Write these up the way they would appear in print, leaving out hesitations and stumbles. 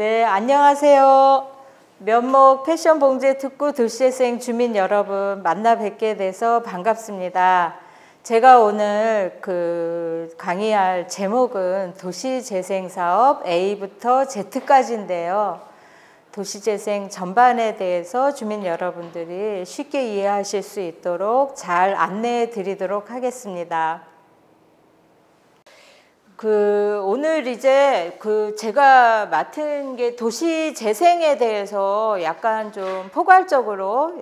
네, 안녕하세요. 면목 패션 봉제 특구 도시재생 주민 여러분 만나 뵙게 돼서 반갑습니다. 제가 오늘 강의할 제목은 도시재생 사업 A부터 Z까지인데요. 도시재생 전반에 대해서 주민 여러분들이 쉽게 이해하실 수 있도록 잘 안내해 드리도록 하겠습니다. 오늘 이제 제가 맡은 게 도시 재생에 대해서 약간 좀 포괄적으로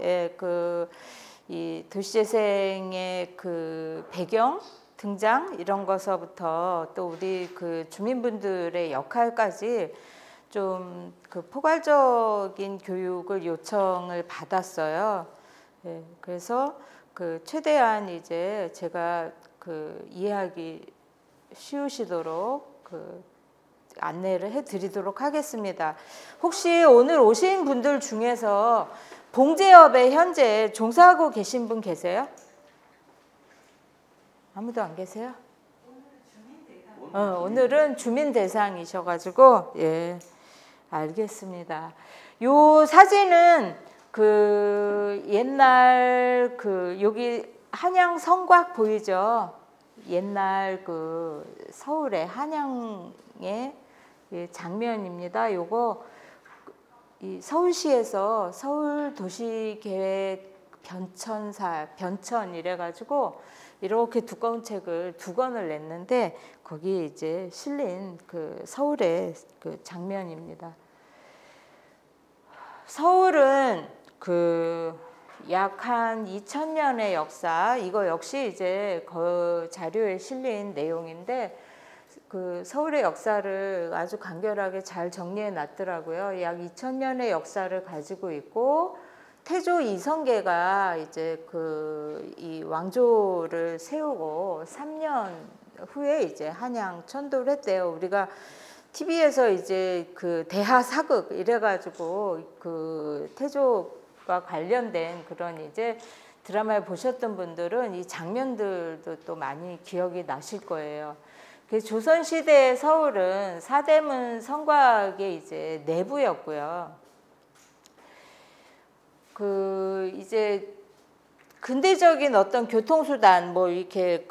이 도시 재생의 배경, 등장 이런 것서부터 또 우리 주민분들의 역할까지 좀 포괄적인 교육을 요청을 받았어요. 예, 그래서 최대한 이제 제가 이해하기 쉬우시도록 안내를 해드리도록 하겠습니다. 혹시 오늘 오신 분들 중에서 봉제업에 현재 종사하고 계신 분 계세요? 아무도 안 계세요? 오늘은 주민 대상이셔가지고 예, 알겠습니다. 요 사진은 옛날 여기 한양 성곽 보이죠? 옛날 서울의 한양의 장면입니다. 요거 이 서울시에서 서울도시계획 변천 이래가지고 이렇게 두꺼운 책을 2권을 냈는데 거기 이제 실린 서울의 장면입니다. 서울은 약 한 2000년의 역사, 이거 역시 이제 자료에 실린 내용인데 서울의 역사를 아주 간결하게 잘 정리해 놨더라고요. 약 2000년의 역사를 가지고 있고 태조 이성계가 이제 이 왕조를 세우고 3년 후에 이제 한양 천도를 했대요. 우리가 TV에서 이제 대하 사극 이래가지고 태조가 관련된 그런 이제 드라마를 보셨던 분들은 이 장면들도 또 많이 기억이 나실 거예요. 조선시대의 서울은 사대문 성곽의 이제 내부였고요. 이제 근대적인 어떤 교통수단, 뭐 이렇게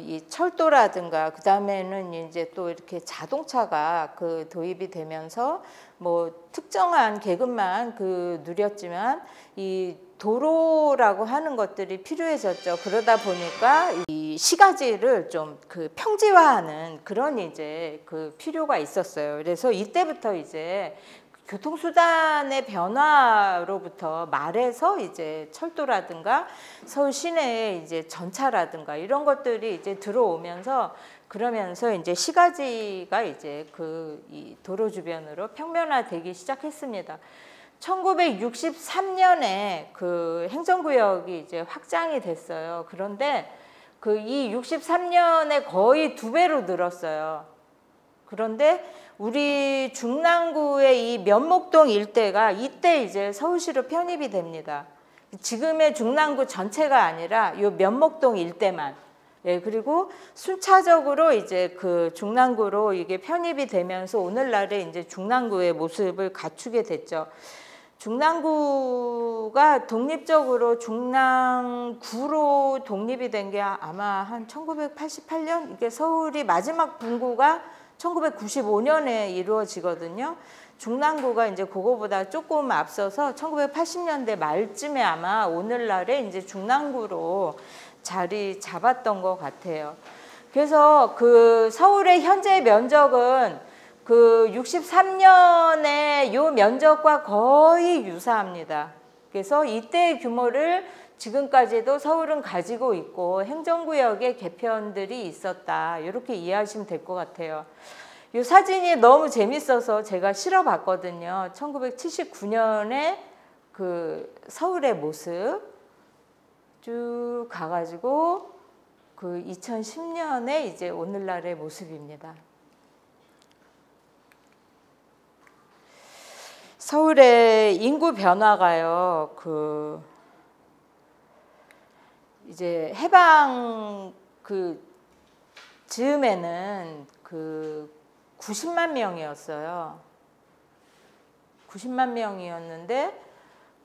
이 철도라든가, 그 다음에는 이제 또 이렇게 자동차가 도입이 되면서 뭐 특정한 계급만 누렸지만 이 도로라고 하는 것들이 필요해졌죠. 그러다 보니까 이 시가지를 좀 평지화하는 그런 이제 필요가 있었어요. 그래서 이때부터 이제 교통수단의 변화로부터 말해서 이제 철도라든가 서울 시내에 이제 전차라든가 이런 것들이 이제 들어오면서 그러면서 이제 시가지가 이제 이 도로 주변으로 평면화되기 시작했습니다. 1963년에 행정구역이 이제 확장이 됐어요. 그런데 이 63년에 거의 2배로 늘었어요. 그런데 우리 중랑구의 이 면목동 일대가 이때 이제 서울시로 편입이 됩니다. 지금의 중랑구 전체가 아니라 이 면목동 일대만. 예, 그리고 순차적으로 이제 중랑구로 이게 편입이 되면서 오늘날의 이제 중랑구의 모습을 갖추게 됐죠. 중랑구가 독립적으로 중랑구로 독립이 된 게 아마 한 1988년? 이게 서울이 마지막 분구가 1995년에 이루어지거든요. 중랑구가 이제 그거보다 조금 앞서서 1980년대 말쯤에 아마 오늘날의 이제 중랑구로 자리 잡았던 것 같아요. 그래서 서울의 현재 면적은 63년의 요 면적과 거의 유사합니다. 그래서 이때의 규모를 지금까지도 서울은 가지고 있고 행정구역의 개편들이 있었다. 이렇게 이해하시면 될 것 같아요. 이 사진이 너무 재밌어서 제가 실어봤거든요. 1979년에 서울의 모습 쭉 가가지고 2010년에 이제 오늘날의 모습입니다. 서울의 인구 변화가요. 이제 해방 즈음에는 90만 명이었어요. 90만 명이었는데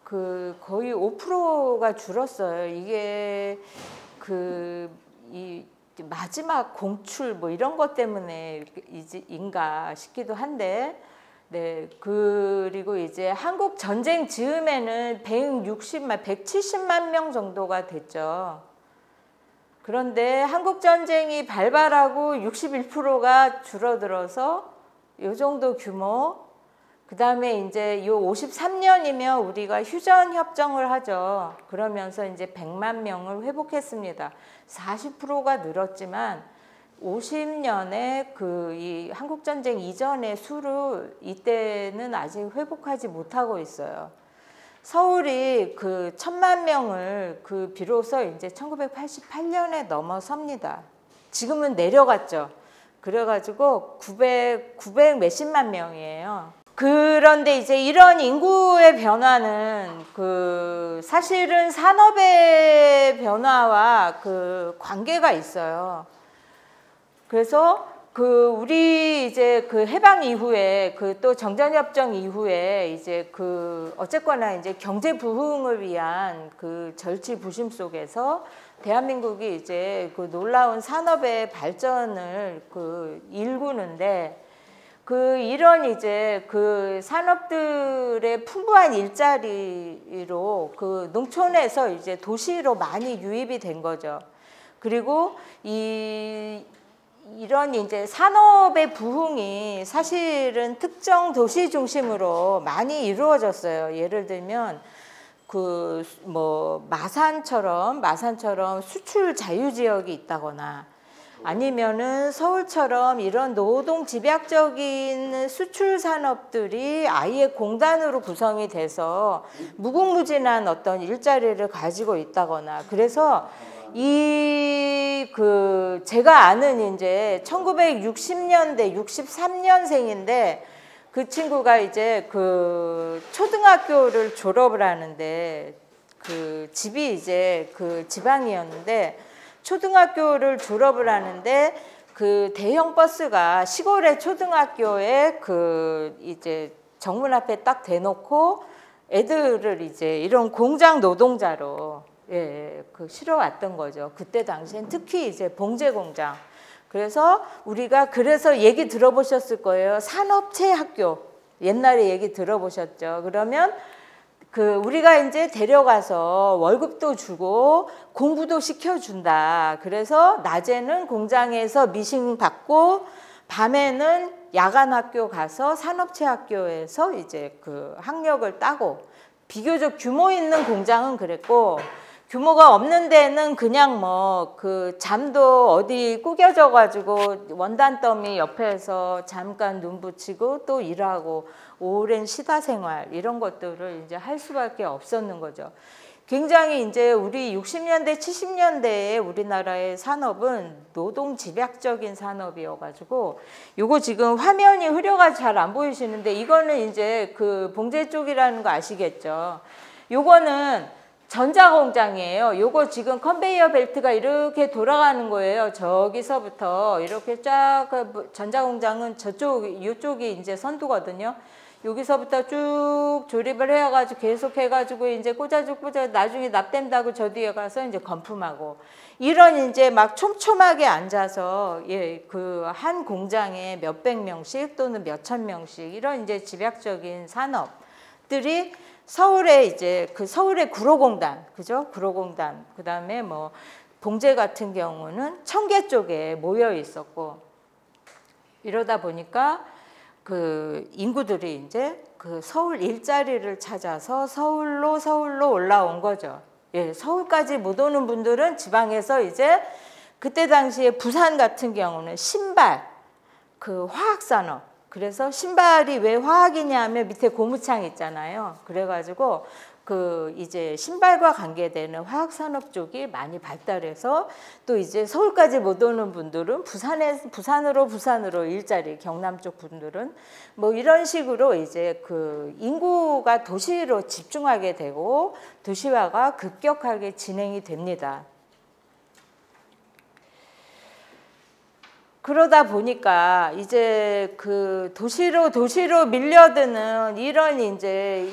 그 거의 5%가 줄었어요. 이게 이 마지막 공출 뭐 이런 것 때문에인가 싶기도 한데, 네. 그리고 이제 한국 전쟁 즈음에는 170만 명 정도가 됐죠. 그런데 한국 전쟁이 발발하고 61%가 줄어들어서 이 정도 규모. 그 다음에 이제 요 53년이면 우리가 휴전 협정을 하죠. 그러면서 이제 100만 명을 회복했습니다. 40%가 늘었지만 50년에 이 한국 전쟁 이전의 수를 이때는 아직 회복하지 못하고 있어요. 서울이 그 1000만 명을 비로소 이제 1988년에 넘어섭니다. 지금은 내려갔죠. 그래가지고 900 몇십만 명이에요. 그런데 이제 이런 인구의 변화는 사실은 산업의 변화와 관계가 있어요. 그래서 우리 이제 해방 이후에 또 정전협정 이후에 이제 어쨌거나 이제 경제 부흥을 위한 절치부심 속에서 대한민국이 이제 놀라운 산업의 발전을 일구는데, 이런 이제 산업들의 풍부한 일자리로 농촌에서 이제 도시로 많이 유입이 된 거죠. 그리고 이런 이제 산업의 부흥이 사실은 특정 도시 중심으로 많이 이루어졌어요. 예를 들면 마산처럼 수출 자유 지역이 있다거나, 아니면은 서울처럼 이런 노동 집약적인 수출 산업들이 아예 공단으로 구성이 돼서 무궁무진한 어떤 일자리를 가지고 있다거나. 그래서 제가 아는 이제 1960년대 63년생인데 그 친구가 이제 초등학교를 졸업을 하는데 집이 이제 지방이었는데, 초등학교를 졸업을 하는데 대형 버스가 시골의 초등학교에 이제 정문 앞에 딱 대놓고 애들을 이제 이런 공장 노동자로 실어왔던 거죠. 그때 당시엔 특히 이제 봉제 공장. 그래서 우리가 얘기 들어보셨을 거예요. 산업체 학교. 옛날에 얘기 들어보셨죠. 그러면 우리가 이제 데려가서 월급도 주고 공부도 시켜준다. 그래서 낮에는 공장에서 미싱 받고 밤에는 야간 학교 가서 산업체 학교에서 이제 학력을 따고, 비교적 규모 있는 공장은 그랬고, 규모가 없는 데는 그냥 잠도 어디 구겨져 가지고 원단 더미 옆에서 잠깐 눈 붙이고 또 일하고 오랜 시다 생활, 이런 것들을 이제 할 수밖에 없었는 거죠. 굉장히 이제 우리 60년대 70년대에 우리나라의 산업은 노동 집약적인 산업이어가지고, 요거 지금 화면이 흐려가지고 잘 안 보이시는데, 이거는 이제 봉제 쪽이라는 거 아시겠죠? 요거는 전자공장이에요. 요거 지금 컨베이어 벨트가 이렇게 돌아가는 거예요. 저기서부터 이렇게 쫙 전자공장은 이쪽이 이제 선두거든요. 여기서부터 쭉 조립을 해가지고 계속 해가지고 이제 꽂아주고 나중에 납땜다고 저 뒤에 가서 이제 건품하고, 이런 이제 막 촘촘하게 앉아서 한 공장에 몇백 명씩 또는 몇천 명씩 이런 이제 집약적인 산업들이 서울에 이제 서울의 구로공단, 그죠? 구로공단. 그 다음에 봉제 같은 경우는 청계 쪽에 모여 있었고, 이러다 보니까 인구들이 이제 서울 일자리를 찾아서 서울로 올라온 거죠. 서울까지 못 오는 분들은 지방에서 이제 그때 당시에 부산 같은 경우는 신발, 화학산업. 그래서 신발이 왜 화학이냐 하면 밑에 고무창 있잖아요. 그래가지고 이제 신발과 관계되는 화학산업 쪽이 많이 발달해서, 또 이제 서울까지 못 오는 분들은 부산으로 일자리, 경남 쪽 분들은 이런 식으로 이제 인구가 도시로 집중하게 되고 도시화가 급격하게 진행이 됩니다. 그러다 보니까 이제 그 도시로 밀려드는 이런 이제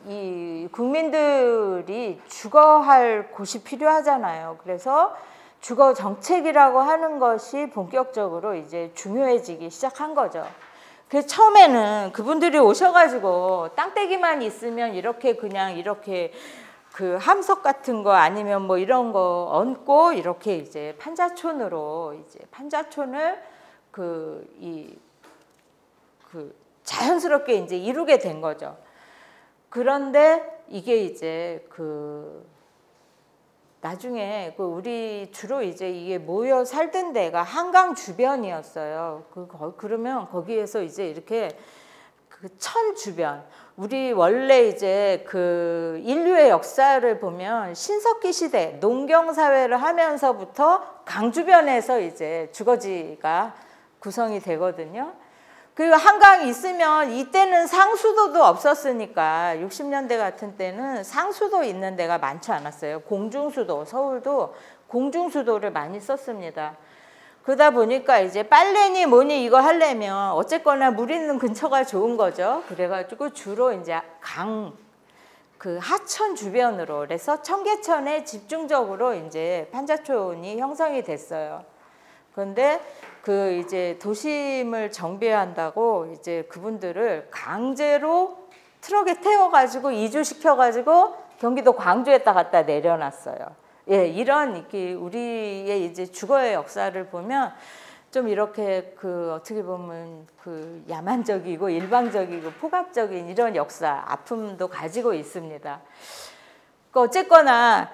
이 국민들이 주거할 곳이 필요하잖아요. 그래서 주거 정책이라고 하는 것이 본격적으로 이제 중요해지기 시작한 거죠. 그 처음에는 그분들이 오셔가지고 땅떼기만 있으면 이렇게 그냥 이렇게 그 함석 같은 거 아니면 뭐 이런 거 얹고 이렇게 이제 판자촌으로 이제 판자촌을 자연스럽게 이제 이루게 된 거죠. 그런데 이게 이제 나중에 우리 주로 이제 이게 모여 살던 데가 한강 주변이었어요. 그러면 거기에서 이제 이렇게 천 주변, 우리 원래 이제 인류의 역사를 보면 신석기 시대 농경 사회를 하면서부터 강 주변에서 이제 주거지가 구성이 되거든요. 그리고 한강 있으면 이때는 상수도도 없었으니까 60년대 같은 때는 상수도 있는 데가 많지 않았어요. 공중수도, 서울도 공중수도를 많이 썼습니다. 그러다 보니까 이제 빨래니 뭐니 이거 하려면 어쨌거나 물 있는 근처가 좋은 거죠. 그래가지고 주로 이제 하천 주변으로 그래서 청계천에 집중적으로 이제 판자촌이 형성이 됐어요. 그런데 이제 도심을 정비한다고 이제 그분들을 강제로 트럭에 태워가지고 이주시켜가지고 경기도 광주에다 갖다 내려놨어요. 예, 이런 우리의 이제 주거의 역사를 보면 좀 이렇게 어떻게 보면 야만적이고 일방적이고 폭압적인 이런 역사, 아픔도 가지고 있습니다. 어쨌거나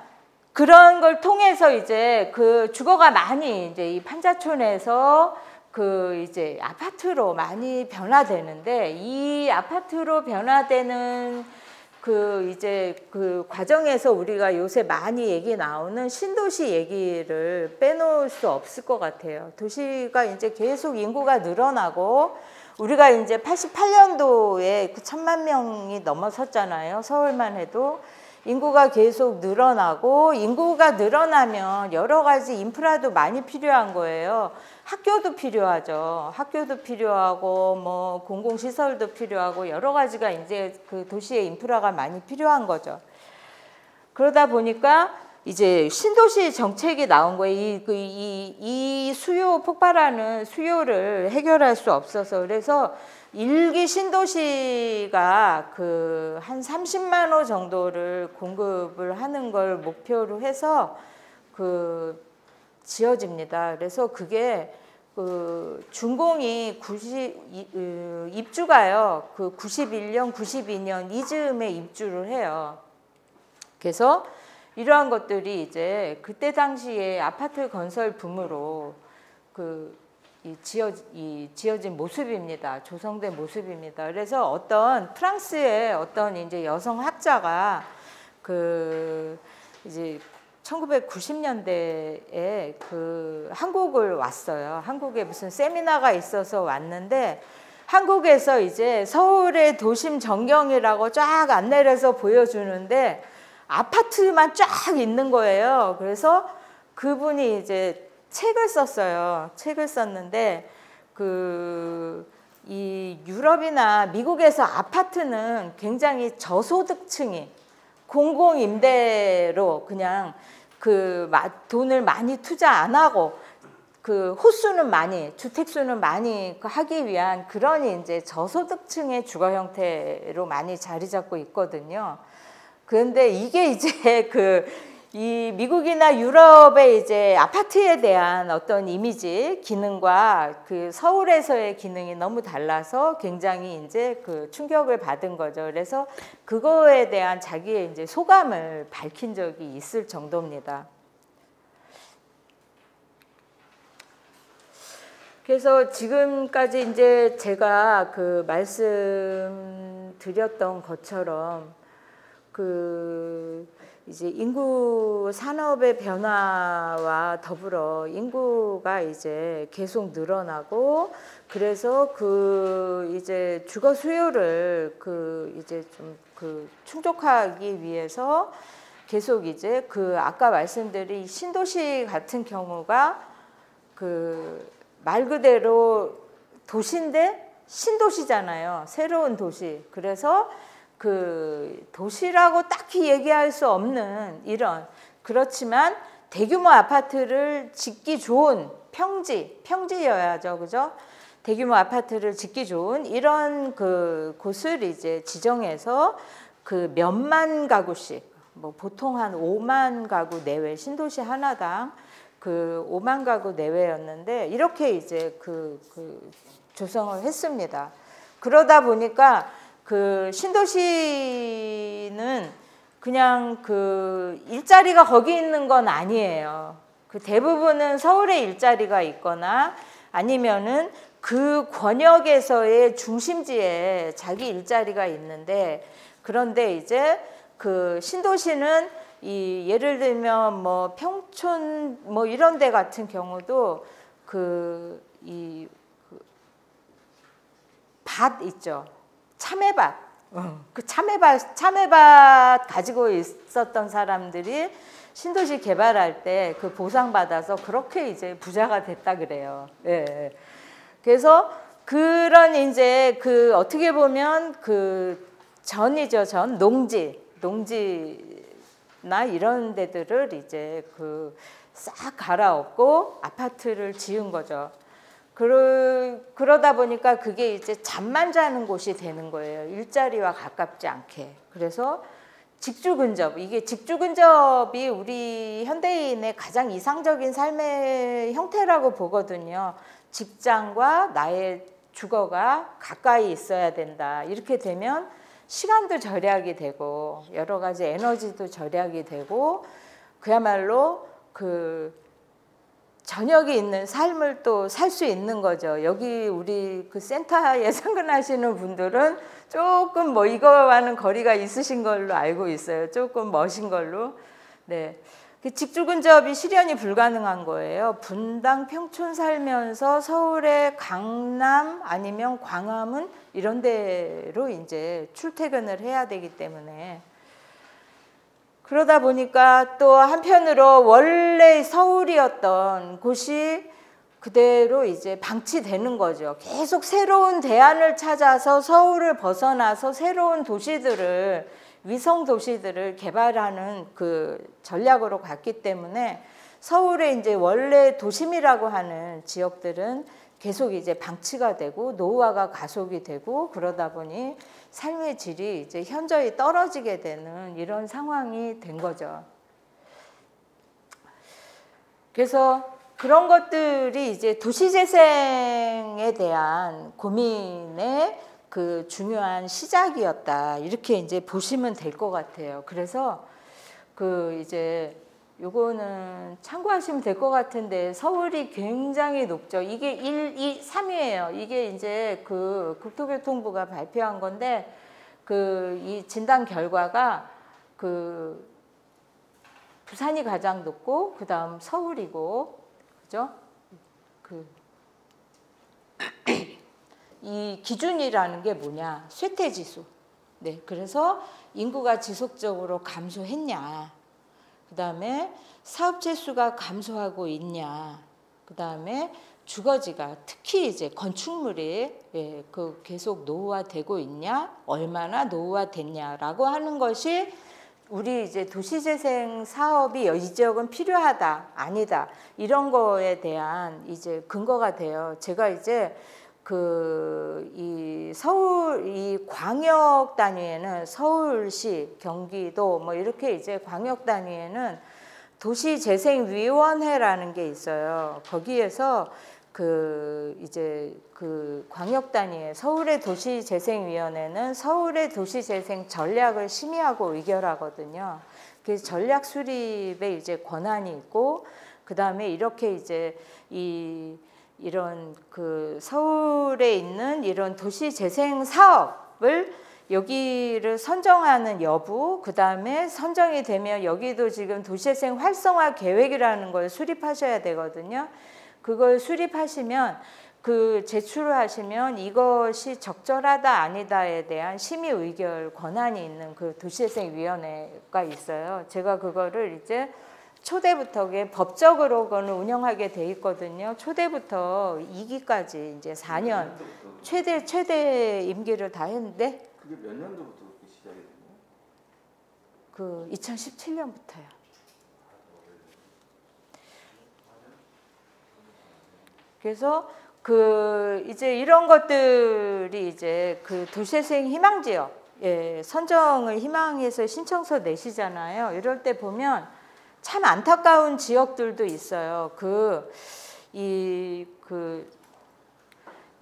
그런 걸 통해서 이제 주거가 많이 이제 이 판자촌에서 이제 아파트로 많이 변화되는데 이 아파트로 변화되는 이제 과정에서 우리가 요새 많이 얘기 나오는 신도시 얘기를 빼놓을 수 없을 것 같아요. 도시가 이제 계속 인구가 늘어나고 우리가 이제 88년도에 1000만 명이 넘어섰잖아요. 서울만 해도. 인구가 계속 늘어나고 인구가 늘어나면 여러 가지 인프라도 많이 필요한 거예요. 학교도 필요하죠. 학교도 필요하고 뭐 공공시설도 필요하고 여러 가지가 이제 도시의 인프라가 많이 필요한 거죠. 그러다 보니까 이제 신도시 정책이 나온 거예요. 이 수요 폭발하는 수요를 해결할 수 없어서 그래서 일기 신도시가 한 30만 호 정도를 공급을 하는 걸 목표로 해서 지어집니다. 그래서 그게 준공이 입주가요. 91년, 92년 이즈음에 입주를 해요. 그래서 이러한 것들이 이제 그때 당시에 아파트 건설 붐으로 지어진 모습입니다. 조성된 모습입니다. 그래서 프랑스의 어떤 이제 여성 학자가 이제 1990년대에 한국을 왔어요. 한국에 무슨 세미나가 있어서 왔는데 한국에서 이제 서울의 도심 전경이라고 쫙 안내를 해서 보여주는데 아파트만 쫙 있는 거예요. 그래서 그분이 이제 책을 썼어요. 책을 썼는데 이 유럽이나 미국에서 아파트는 굉장히 저소득층이 공공임대로 그냥 돈을 많이 투자 안 하고 호수는 많이 주택수는 많이 하기 위한 그런 이제 저소득층의 주거 형태로 많이 자리 잡고 있거든요. 그런데 이게 이제 이 미국이나 유럽의 이제 아파트에 대한 어떤 이미지, 기능과 서울에서의 기능이 너무 달라서 굉장히 이제 충격을 받은 거죠. 그래서 그거에 대한 자기의 이제 소감을 밝힌 적이 있을 정도입니다. 그래서 지금까지 이제 제가 말씀드렸던 것처럼 이제 인구 산업의 변화와 더불어 인구가 이제 계속 늘어나고 그래서 이제 주거 수요를 이제 좀 충족하기 위해서 계속 이제 아까 말씀드린 신도시 같은 경우가 말 그대로 도시인데 신도시잖아요. 새로운 도시. 그래서 그 도시라고 딱히 얘기할 수 없는 이런, 그렇지만 대규모 아파트를 짓기 좋은 평지여야죠. 그죠? 대규모 아파트를 짓기 좋은 이런 그 곳을 이제 지정해서 그 몇만 가구씩, 뭐 보통 한 5만 가구 내외, 신도시 하나당 그 5만 가구 내외였는데 이렇게 이제 그 조성을 했습니다. 그러다 보니까 그 신도시는 그냥 그 일자리가 거기 있는 건 아니에요. 그 대부분은 서울에 일자리가 있거나 아니면은 그 권역에서의 중심지에 자기 일자리가 있는데, 그런데 이제 그 신도시는 이 예를 들면 뭐 평촌 뭐 이런 데 같은 경우도 그 이 밭 있죠. 참외밭. 그 참외밭 가지고 있었던 사람들이 신도시 개발할 때 그 보상받아서 그렇게 이제 부자가 됐다 그래요. 예. 그래서 그런 이제 그 어떻게 보면 그 전이죠. 농지나 이런 데들을 이제 그 싹 갈아엎고 아파트를 지은 거죠. 그러다 보니까 그게 이제 잠만 자는 곳이 되는 거예요. 일자리와 가깝지 않게. 그래서 직주 근접, 이게 직주 근접이 우리 현대인의 가장 이상적인 삶의 형태라고 보거든요. 직장과 나의 주거가 가까이 있어야 된다. 이렇게 되면 시간도 절약이 되고 여러 가지 에너지도 절약이 되고 그야말로 그 저녁이 있는 삶을 또 살 수 있는 거죠. 여기 우리 그 센터에 상근하시는 분들은 조금 뭐 이거와는 거리가 있으신 걸로 알고 있어요. 조금 멋인 걸로. 네. 직주 근접이 실현이 불가능한 거예요. 분당, 평촌 살면서 서울의 강남 아니면 광화문 이런 데로 이제 출퇴근을 해야 되기 때문에, 그러다 보니까 또 한편으로 원래 서울이었던 곳이 그대로 이제 방치되는 거죠. 계속 새로운 대안을 찾아서 서울을 벗어나서 새로운 도시들을, 위성 도시들을 개발하는 그 전략으로 갔기 때문에 서울의 이제 원래 도심이라고 하는 지역들은 계속 이제 방치가 되고 노후화가 가속이 되고, 그러다 보니 삶의 질이 이제 현저히 떨어지게 되는 이런 상황이 된 거죠. 그래서 그런 것들이 이제 도시재생에 대한 고민의 그 중요한 시작이었다. 이렇게 이제 보시면 될 것 같아요. 그래서 그 이제 요거는 참고하시면 될 것 같은데, 서울이 굉장히 높죠. 이게 1, 2, 3위예요. 이게 이제 그 국토교통부가 발표한 건데, 그 이 진단 결과가 그 부산이 가장 높고 그다음 서울이고, 그죠? 이 기준이라는 게 뭐냐? 쇠퇴지수. 네, 그래서 인구가 지속적으로 감소했냐? 그 다음에 사업체 수가 감소하고 있냐, 그 다음에 주거지가 특히 이제 건축물이 그 계속 노후화되고 있냐, 얼마나 노후화됐냐라고 하는 것이 우리 이제 도시재생 사업이 이 지역은 필요하다, 아니다, 이런 거에 대한 이제 근거가 돼요. 제가 이제 이 서울, 이 광역 단위에는 서울시, 경기도 뭐 이렇게 이제 광역 단위에는 도시재생위원회라는 게 있어요. 거기에서 이제 광역 단위의 서울의 도시재생위원회는 서울의 도시재생 전략을 심의하고 의결하거든요. 그래서 전략 수립에 이제 권한이 있고, 그 다음에 이렇게 이제 이런 서울에 있는 이런 도시재생 사업을 여기를 선정하는 여부, 그 다음에 선정이 되면 여기도 지금 도시재생 활성화 계획이라는 걸 수립하셔야 되거든요. 그걸 수립하시면 제출을 하시면 이것이 적절하다 아니다에 대한 심의 의결 권한이 있는 그 도시재생위원회가 있어요. 제가 그거를 이제 초대부터 그게 법적으로 그거는 운영하게 돼 있거든요. 초대부터 2기까지 이제 4년 최대 임기를 다 했는데 그게 몇 년도부터 그렇게 시작이 됐나요? 그 2017년부터요. 그래서 그 이제 이런 것들이 이제 그 도시재생 희망 지역 선정을 희망해서 신청서 내시잖아요. 이럴 때 보면 참 안타까운 지역들도 있어요.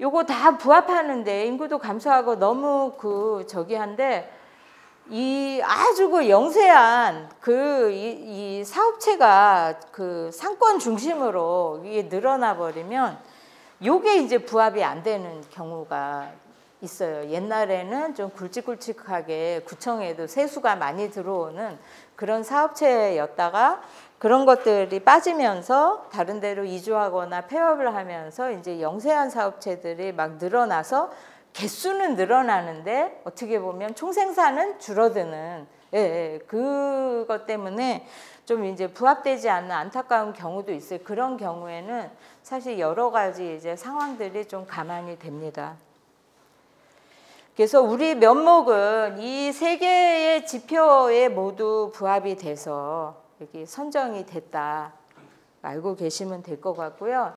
요거 다 부합하는데 인구도 감소하고 너무 한데 이 아주 그 영세한 이 사업체가 그 상권 중심으로 이게 늘어나 버리면 요게 이제 부합이 안 되는 경우가 있어요. 옛날에는 좀 굵직굵직하게 구청에도 세수가 많이 들어오는 그런 사업체였다가 그런 것들이 빠지면서 다른 데로 이주하거나 폐업을 하면서 이제 영세한 사업체들이 막 늘어나서 개수는 늘어나는데 어떻게 보면 총생산은 줄어드는 그것 때문에 좀 이제 부합되지 않는 안타까운 경우도 있어요. 그런 경우에는 사실 여러 가지 이제 상황들이 좀 감안이 됩니다. 그래서 우리 면목은 이 세 개의 지표에 모두 부합이 돼서 여기 선정이 됐다 알고 계시면 될 것 같고요.